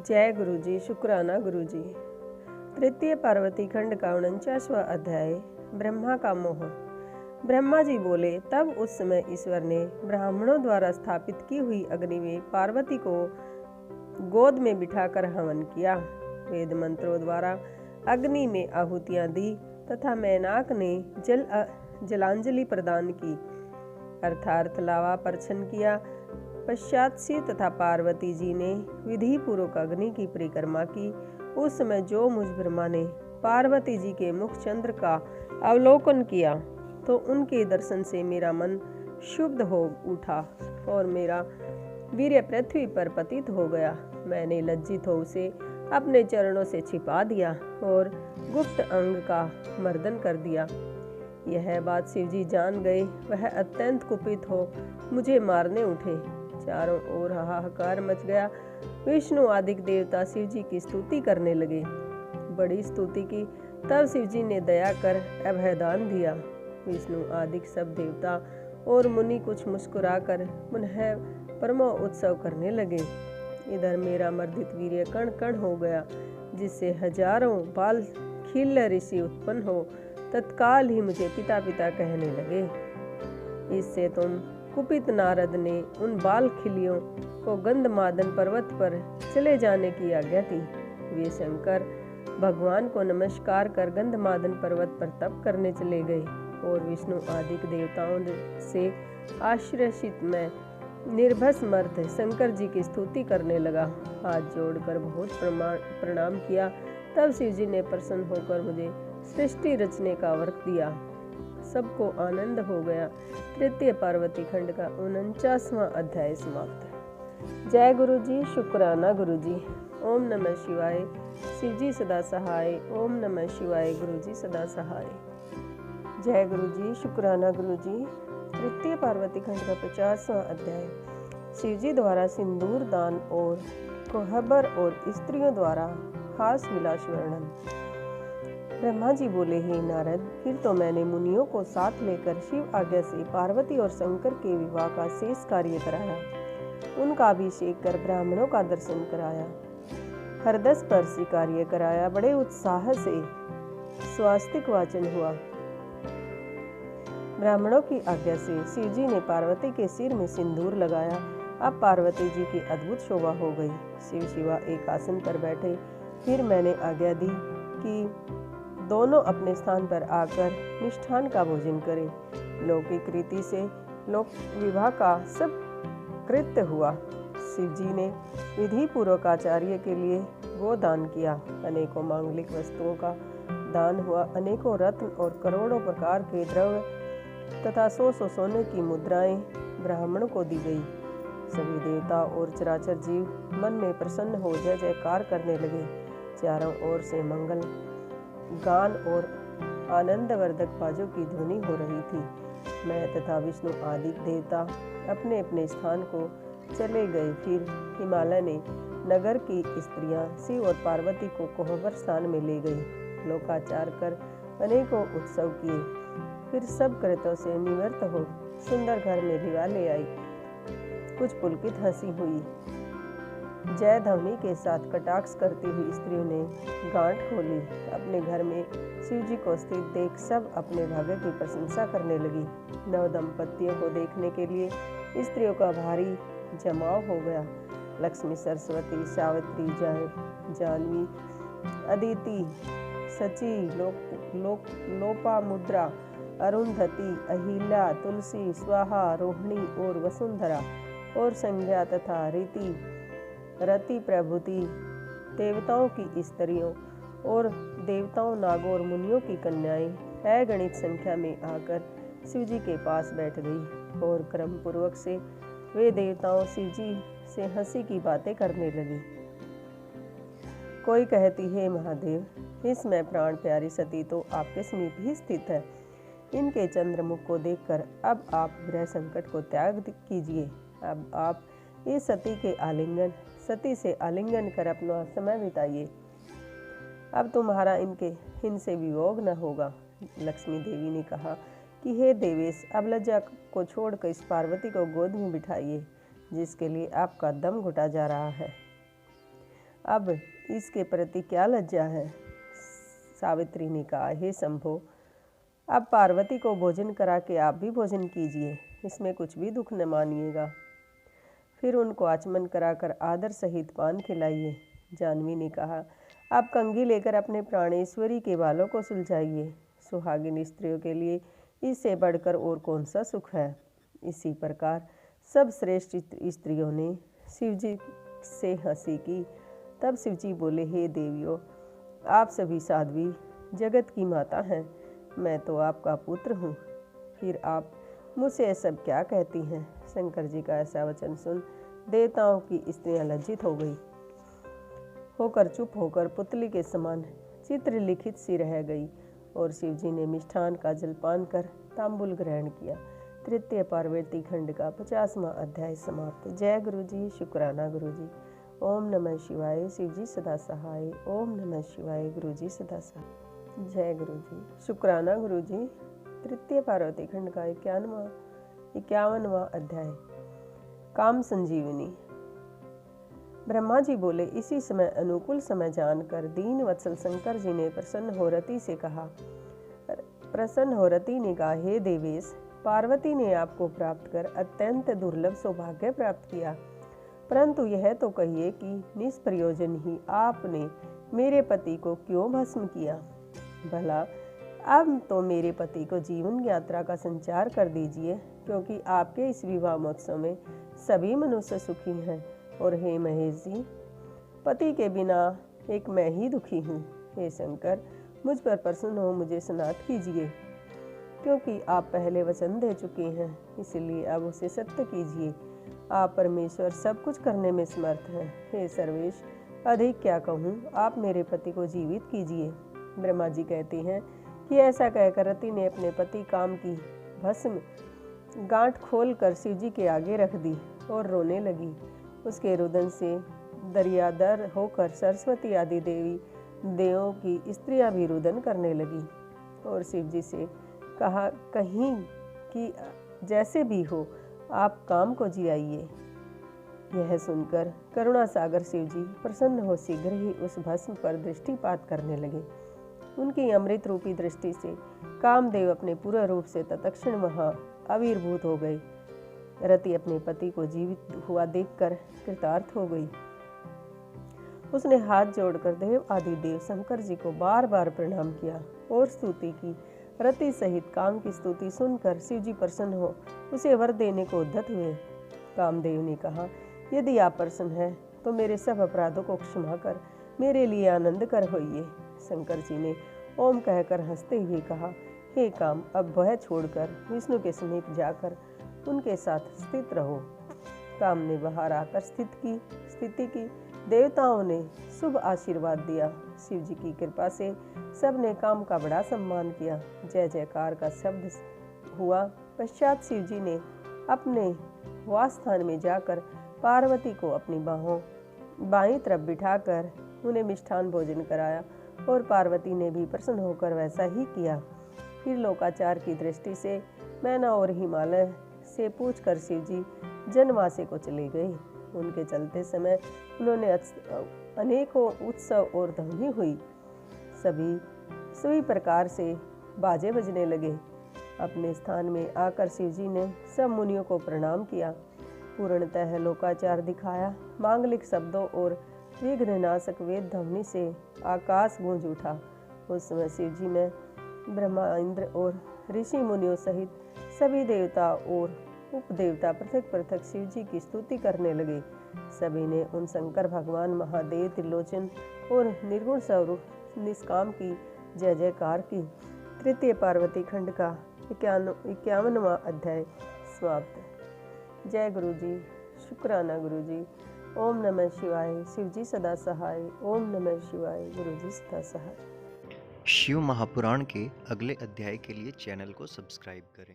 जय गुरु जी। शुक्राना गुरु जी। तृतीय पार्वती खंड का 49वां अध्याय। ब्रह्मा का मोह। ब्रह्मा जी बोले, तब उस समय ईश्वर ने ब्राह्मणों द्वारा स्थापित की हुई अग्नि में पार्वती को गोद में बिठाकर हवन किया। वेद मंत्रों द्वारा अग्नि में आहुतियां दी तथा मैनाक ने जलांजलि प्रदान की, अर्थात लावा परछन किया। पश्चात शिव तथा पार्वती जी ने विधि पूर्वक अग्नि की परिक्रमा की। उस समय जो मुझ ब्रह्मा ने पार्वती जी के मुख चंद्र का अवलोकन किया तो उनके दर्शन से मेरा मन शुद्ध हो उठा और मेरा वीर्य पृथ्वी पर पतित हो गया। मैंने लज्जित हो उसे अपने चरणों से छिपा दिया और गुप्त अंग का मर्दन कर दिया। यह बात शिवजी जान गए। वह अत्यंत कुपित हो मुझे मारने उठे। चारों ओर हाहाकार मच गया। विष्णु आदि देवता शिवजी की स्तुति करने लगे। बड़ी स्तुति की। तब शिवजी ने दया कर अभयदान दिया। विष्णु आदि सब देवता और मुनि कुछ मुस्कुराकर पुनः परमो उत्सव करने लगे। इधर मेरा मर्दित वीर्य कण कण हो गया, जिससे हजारों बाल खिल ऋषि उत्पन्न हो तत्काल ही मुझे पिता पिता कहने लगे। इससे तुम कुपित नारद ने उन बाल खिलियों को गंधमादन पर्वत पर चले जाने की आज्ञा दी। वे शंकर भगवान को नमस्कार कर गंधमादन पर्वत पर तप करने चले गए और विष्णु आदि देवताओं से आश्रयित मैं निर्भस मर्द शंकर जी की स्तुति करने लगा। हाथ जोड़कर बहुत प्रणाम किया। तब शिव जी ने प्रसन्न होकर मुझे सृष्टि रचने का वर दिया। सबको आनंद हो गया। तृतीय पार्वती खंड का 49वां अध्याय समाप्त। जय गुरु जी। शुक्राना गुरु जी। ओम नमः शिवाय। शिव जी सदा सहाय। ओम नमः शिवाय। गुरु जी सदा सहाय। जय गुरु जी। शुक्राना गुरु जी। तृतीय पार्वती खंड का 50वां अध्याय। शिव जी द्वारा सिंदूर दान और कोहबर और स्त्रियों द्वारा हास विलास वर्णन। ब्रह्मा जी बोले, हे नारद, फिर तो मैंने मुनियों को साथ लेकर शिव आज्ञा से पार्वती और शंकर के विवाह का शेष कार्य कराया। उनका अभिषेक कर ब्राह्मणों का दर्शन कराया, हृदय स्पर्शी कार्य कराया। बड़े उत्साह से स्वास्तिक वाचन हुआ। ब्राह्मणों की आज्ञा से शिव जी ने पार्वती के सिर में सिंदूर लगाया। अब पार्वती जी की अद्भुत शोभा हो गई। शिव शिवा एक आसन पर बैठे। फिर मैंने आज्ञा दी कि दोनों अपने स्थान पर आकर मिष्ठान का भोजन करें। लौकिक रीति से लोक विवाह का सब कृत्य हुआ। शिव जी ने विधि पूर्वक आचार्य के लिए गोदान किया। अनेकों मांगलिक वस्तुओं का दान हुआ। अनेकों रत्न और करोड़ों प्रकार के द्रव्य तथा 100 सोने की मुद्राएं ब्राह्मण को दी गई। सभी देवता और चराचर जीव मन में प्रसन्न हो जय जयकार करने लगे। चारों ओर से मंगल गान और आनंदवर्धक बाजों की ध्वनि हो रही थी। मैं तथा विष्णु आदि देवता अपने अपने स्थान को चले गए। फिर हिमालय ने नगर की स्त्रियां शिव और पार्वती को कोहबर स्थान में ले गई। लोकाचार कर अनेकों उत्सव किए। फिर सब कृत्यों से निवृत्त हो सुंदर घर में दिवाले आई। कुछ पुलकित हंसी हुई। जय ध्वनि के साथ कटाक्ष करती हुई स्त्रियों ने गांठ खोली। अपने घर में शिव जी को स्थित देख सब अपने भाग्य की प्रशंसा करने लगी। नव दंपतियों को देखने के लिए स्त्रियों का भारी जमाव हो गया। लक्ष्मी, सरस्वती, सावित्री, जानवी, अदिति, सची, लोपामुद्रा, अरुंधति, अहिल्या, तुलसी, स्वाहा, रोहिणी और वसुंधरा और संज्ञा तथा रति प्रभृति देवताओं की स्त्रियों और देवताओं, नागों और मुनियों की कन्याएं अगणित संख्या में आकर शिव जी के पास बैठ गई और क्रम पूर्वक से वे देवताओं शिव जी से हंसी की बातें करने लगी। कोई कहती है, महादेव, इसमें प्राण प्यारी सती तो आपके समीप ही स्थित है। इनके चंद्रमुख को देखकर अब आप ग्रह संकट को त्याग कीजिए। अब आप इस सती से आलिंगन कर अपना समय बिताइए। अब तुम्हारा इनसे वियोग न होगा। लक्ष्मी देवी ने कहा कि हे देवेश, अब लज्जा को छोड़कर इस पार्वती को गोद में बिठाइए, जिसके लिए आपका दम घुटा जा रहा है। अब इसके प्रति क्या लज्जा है। सावित्री ने कहा, हे शंभो, अब पार्वती को भोजन करा के आप भी भोजन कीजिए, इसमें कुछ भी दुख न मानिएगा। फिर उनको आचमन कराकर आदर सहित पान खिलाइए। जानवी ने कहा, आप कंघी लेकर अपने प्राणेश्वरी के बालों को सुलझाइए। सुहागिन स्त्रियों के लिए इससे बढ़कर और कौन सा सुख है। इसी प्रकार सब श्रेष्ठ स्त्रियों ने शिवजी से हंसी की। तब शिवजी बोले, हे देवियों, आप सभी साध्वी जगत की माता हैं, मैं तो आपका पुत्र हूँ, फिर आप मुझसे ये सब क्या कहती हैं। शंकर जी का ऐसा वचन सुन देवताओं की स्त्रियां लज्जित हो गई होकर चुप होकर पुतली के समान चित्र लिखित सी रह गई और शिवजी ने मिष्ठान का जलपान कर तांबुल ग्रहण किया। तृतीय पार्वती खंड का 50वां अध्याय समाप्त। जय गुरु जी। शुक्राना गुरु जी। ओम नमः शिवाय। शिवजी सदा सहाय। ओम नमः शिवाय। गुरु जी सदा सहाय। जय गुरु जी। शुक्राना गुरु जी। तृतीय पार्वती खंड का 51वां अध्याय काम संजीवनी। ब्रह्मा जी बोले, इसी समय अनुकूल समय जानकर दीन वत्सल शंकर जी ने प्रसन्न हो रति से कहा। प्रसन्न हो रति ने कहा, हे देवेश, पार्वती ने आपको प्राप्त कर अत्यंत दुर्लभ सौभाग्य प्राप्त किया, परंतु यह तो कहिए कि निष्प्रयोजन ही आपने मेरे पति को क्यों भस्म किया। भला अब तो मेरे पति को जीवन यात्रा का संचार कर दीजिए, क्योंकि आपके इस विवाह महोत्सव में सभी मनुष्य सुखी हैं। और हे महेश जी, पति के बिना एक मैं ही दुखी हूँ। हे शंकर, मुझ पर प्रसन्न हो मुझे स्नात कीजिए, क्योंकि आप पहले वचन दे चुके हैं, इसलिए अब उसे सत्य कीजिए। आप परमेश्वर सब कुछ करने में समर्थ हैं। हे सर्वेश, अधिक क्या कहूँ, आप मेरे पति को जीवित कीजिए। ब्रह्मा जी कहते हैं कि ऐसा कहकर रति ने अपने पति काम की भस्म गांठ खोल कर शिव जी के आगे रख दी और रोने लगी। उसके रुदन से दरियादर होकर सरस्वती आदि देवों की स्त्रियां भी रुदन करने लगी और शिव जी से कहा, कहीं कि जैसे भी हो आप काम को जियाइए। यह सुनकर करुणा सागर शिव जी प्रसन्न हो शीघ्र ही उस भस्म पर दृष्टिपात करने लगे। उनकी अमृत रूपी दृष्टि से कामदेव अपने पूर्ण रूप से तत्क्षण वहां आविर्भूत हो गए। रति अपने पति को जीवित हुआ देखकर कृतार्थ हो गई। उसने हाथ जोड़कर देव आदि देव शंकर जी को बार बार प्रणाम किया और स्तुति की। रति सहित काम की स्तुति सुनकर शिव जी प्रसन्न हो उसे वर देने को उद्यत हुए। कामदेव ने कहा, यदि आप प्रसन्न हैं तो मेरे सब अपराधों को क्षमा कर मेरे लिए आनंद कर होइए। शंकर जी ने ओम कहकर हंसते हुए कहा, हे काम, अब वह छोड़कर विष्णु के समीप जाकर उनके साथ स्थित रहो। काम ने बाहर आकर स्थिति की। देवताओं ने शुभ आशीर्वाद दिया। शिव जी की कृपा से सबने काम का बड़ा सम्मान किया। जय जयकार का शब्द हुआ। पश्चात शिव जी ने अपने वास स्थान में जाकर पार्वती को अपनी बाईं तरफ बिठाकर उन्हें मिष्ठान भोजन कराया और पार्वती ने भी प्रसन्न होकर वैसा ही किया। फिर लोकाचार की दृष्टि से मैना और हिमालय से पूछकर शिव जी जनवासे को चले गए। उनके चलते समय उन्होंने अनेकों उत्सव और ध्वनि हुई। सभी प्रकार से बाजे बजने लगे। अपने स्थान में आकर शिव जी ने सब मुनियों को प्रणाम किया। पूर्णतः लोकाचार दिखाया। मांगलिक शब्दों और विघ्ननाशक वेद ध्वनि से आकाश गूंज उठा। उस समय शिव जी में ब्रह्मा, इंद्र और ऋषि मुनियों सहित सभी देवता और उपदेवता पृथक पृथक शिव जी की स्तुति करने लगे। सभी ने उन शंकर भगवान महादेव त्रिलोचन और निर्गुण स्वरूप निष्काम की जय जयकार की। तृतीय पार्वती खंड का 51वां अध्याय समाप्त। जय गुरु जी। शुक्राना गुरु जी। ओम नमः शिवाय। शिव जी सदा सहाय। ओम नमः शिवाय। गुरु जी सदा सहाय। शिव महापुराण के अगले अध्याय के लिए चैनल को सब्सक्राइब करें।